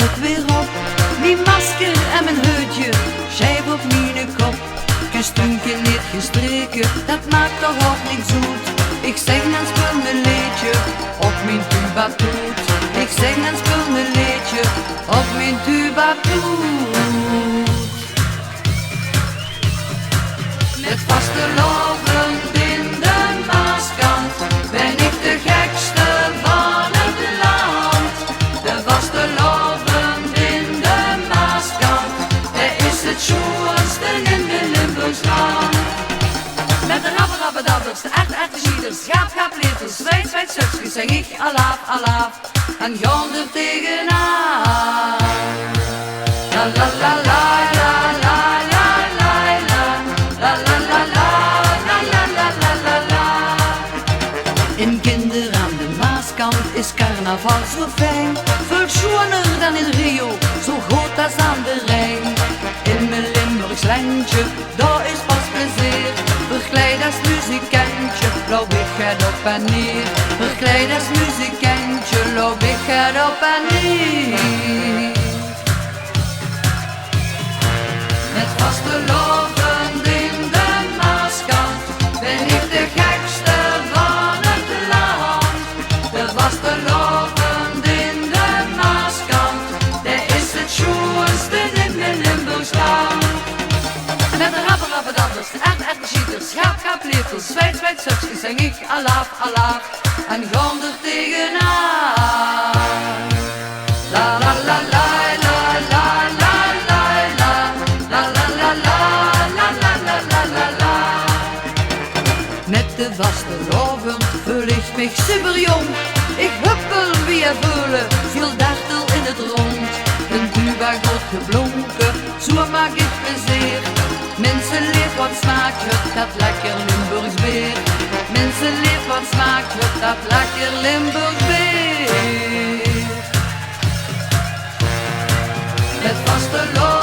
het weer op. Mijn masker en mijn hoedje, schijf op mijn kop. Geen stunkje niet gestreken, dat maakt toch ook niks goed. Ik zing en speel mijn liedje op mijn tuba toet. Ik zing en speel mijn liedje op mijn tuba toet. Met vaste loven in de Maaskant ben ik de gekste van het land. De vaste loven in de Maaskant, hij is het schoonste in de Limburgsland. Met de rabberabbadabbers, de echte schieters, gaap liters, zwijt zutsjes, zeg ik alaaf, en gaan er tegenaan. La la la la la la la la la la la la la. In Kinder aan de Maaskant is carnaval zo fijn, veel schoner dan in Rio, zo groot als aan de Rijn. In mijn Limburgs landje, daar is pas plezier. Verkleid als muzikantje, loop ik het op en neer. Verkleid als muzikantje, loop ik het op en neer. Met vaste loven in de Maaskant ben ik de gekste van het land. De vaste loven in de Maaskant, hij is het schoonste in mijn Limburgsland. Met de rabberabbadabbers, de echte schieters, gaap liters, zwijt zutsjes, zing ik alaaf, en gaan er tegenaan. La la la la la la la la la la la la la la la la la. Met de vaste loven voel ik me super jong. Ik huppel wie voelen, veel dartel in het rond. Een tuba wordt geblonken, zo maak ik plezier. Mensen leert wat smaakt het, dat lekker Limburgs beer. Mensen leert wat smaakt het, dat lekker Limburgs beer. Met vaste loven